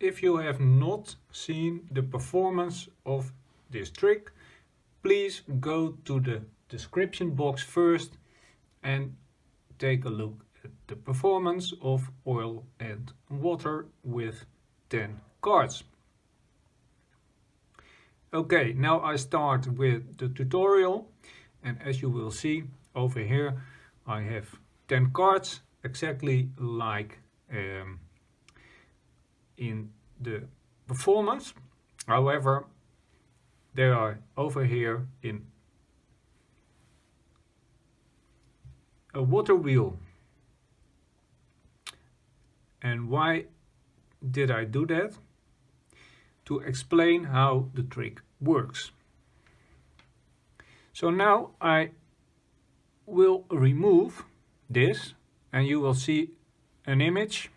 if you have not seen the performance of this trick, please go to the description box first and take a look at the performance of oil and water with 10 cards. Okay, now I start with the tutorial, and as you will see over here I have 10 cards, exactly like in the performance. However, they are over here in a water wheel. And why did I do that? To explain how the trick works. So now I will remove this and you will see an image.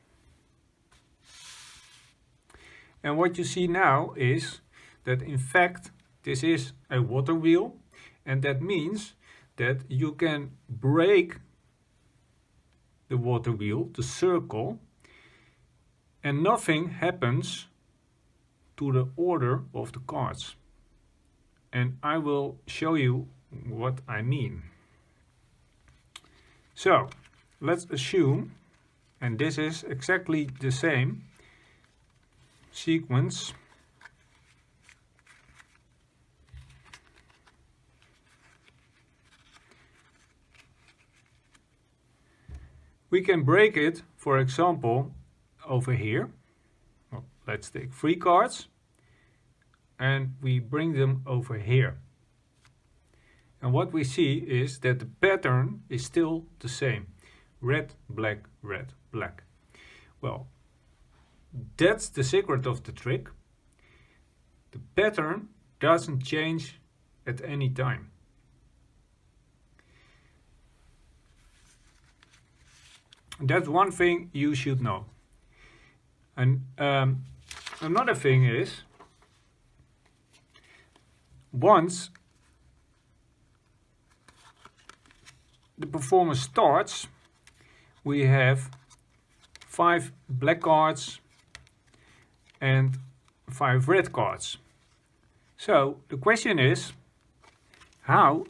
And what you see now is that in fact this is a water wheel, and that means that you can break the water wheel, the circle, and nothing happens to the order of the cards. And I will show you what I mean. So let's assume, and this is exactly the same sequence. We can break it, for example, over here. Well, let's take 3 cards and we bring them over here. And what we see is that the pattern is still the same. Red, black, red, black. Well, that's the secret of the trick. The pattern doesn't change at any time. That's one thing you should know. And another thing is, once the performance starts, we have 5 black cards and 5 red cards. So the question is, how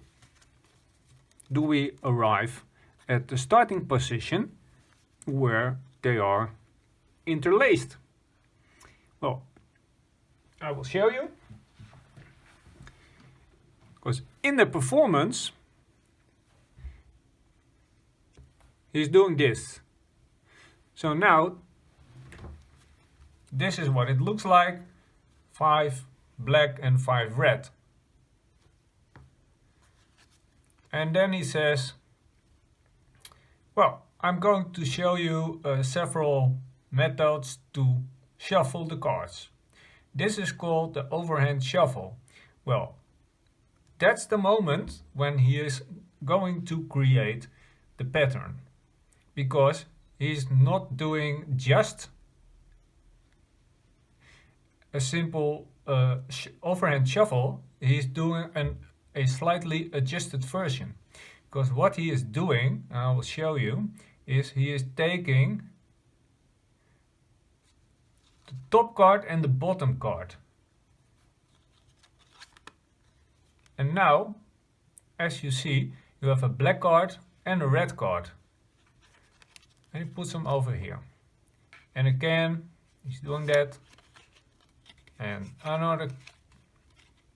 do we arrive at the starting position where they are interlaced? Well, I will show you. Because in the performance, he's doing this. So now, this is what it looks like. 5 black and 5 red. And then he says, well, I'm going to show you several methods to shuffle the cards. This is called the overhand shuffle. Well, that's the moment when he is going to create the pattern, because he's not doing just a simple overhand shuffle, he's doing a slightly adjusted version. Because what he is doing, and I will show you, is he is taking the top card and the bottom card. And now, as you see, you have a black card and a red card. And he puts them over here. And again, he's doing that. And another,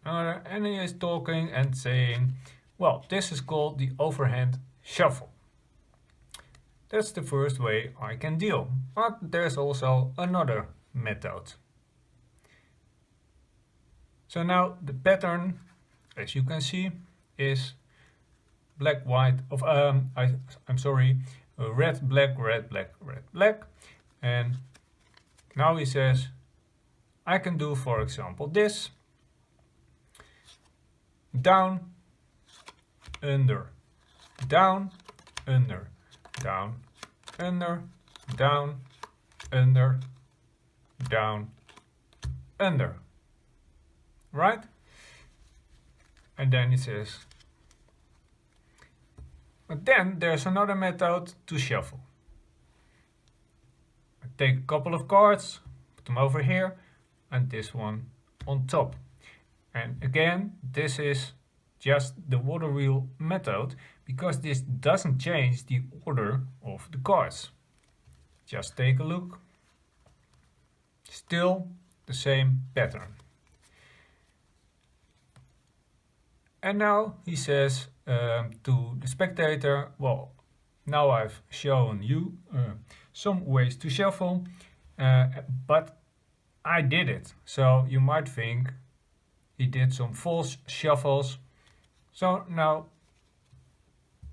and he is talking and saying, well, this is called the overhand shuffle. That's the first way I can deal. But there's also another method. So now the pattern, as you can see, is black, white, red, black, red, black, red, black. And now he says, I can do, for example, this. Down, under, down, under, down, under, down, under, down, under. Right? And then it says, but then there's another method to shuffle. I take a couple of cards, put them over here and this one on top. And again, this is just the water wheel method because this doesn't change the order of the cards. Just take a look. Still the same pattern. And now he says to the spectator, well, now I've shown you some ways to shuffle, but I did it. So you might think he did some false shuffles. So now,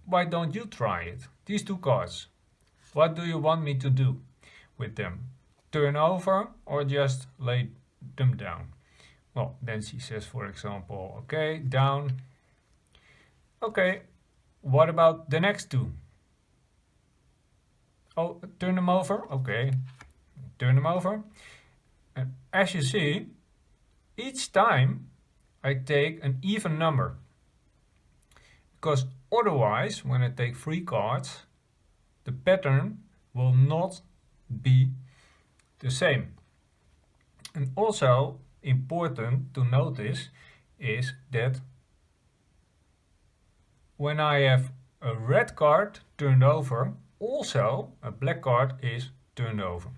why don't you try it? These two cards, what do you want me to do with them? Turn over or just lay them down? Well, then she says, for example, okay, down. Okay, what about the next two? Oh, turn them over. Okay, turn them over. And as you see, each time I take an even number. Because otherwise, when I take 3 cards, the pattern will not be the same. And also important to notice is that when I have a red card turned over, also a black card is turned over.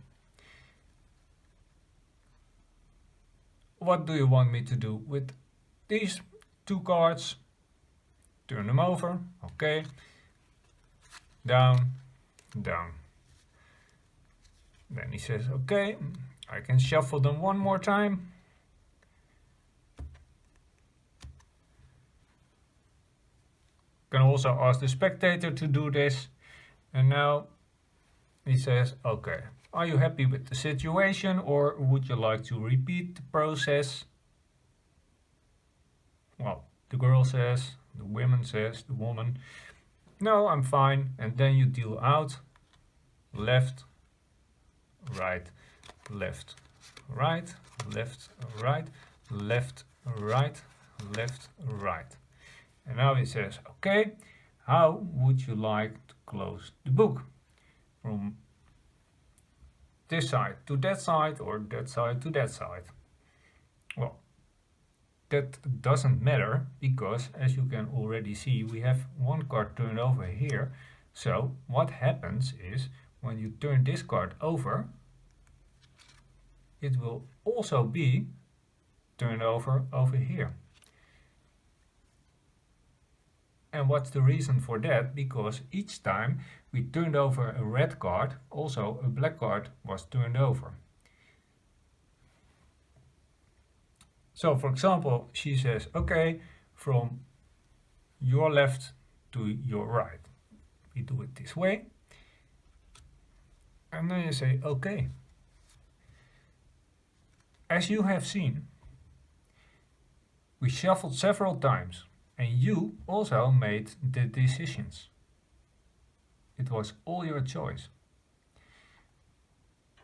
What do you want me to do with these 2 cards? Turn them over, okay, down, down. Then he says, okay, I can shuffle them one more time. Can also ask the spectator to do this. And now he says, okay, are you happy with the situation or would you like to repeat the process? Well, the girl says, the woman says, the woman, no, I'm fine. And then you deal out left, right, left, right, left, right, left, right, left, right. And now he says, okay, how would you like to close the book? From this side to that side or that side to that side? Well, that doesn't matter because as you can already see, we have 1 card turned over here. So what happens is when you turn this card over, it will also be turned over here. And what's the reason for that? Because each time we turned over a red card, also a black card was turned over. So for example, she says, okay, from your left to your right. We do it this way. And then you say, okay. As you have seen, we shuffled several times. And you also made the decisions. It was all your choice.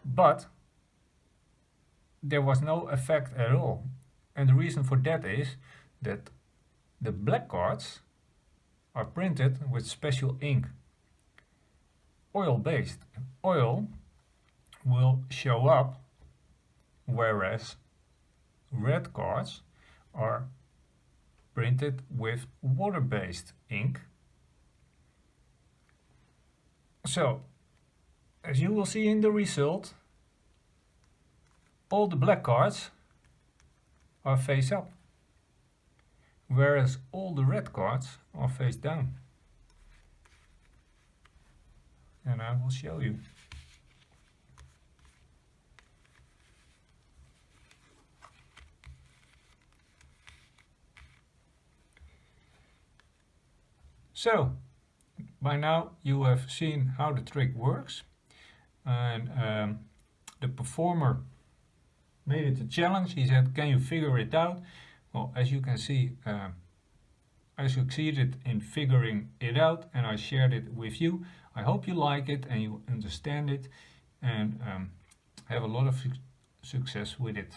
But there was no effect at all. And the reason for that is that the black cards are printed with special ink. Oil-based. Oil will show up, whereas red cards are printed with water-based ink. So, as you will see in the result, all the black cards are face up, whereas all the red cards are face down. And I will show you. So, by now you have seen how the trick works, and the performer made it a challenge. He said, can you figure it out? Well, as you can see, I succeeded in figuring it out and I shared it with you. I hope you like it and you understand it and have a lot of success with it.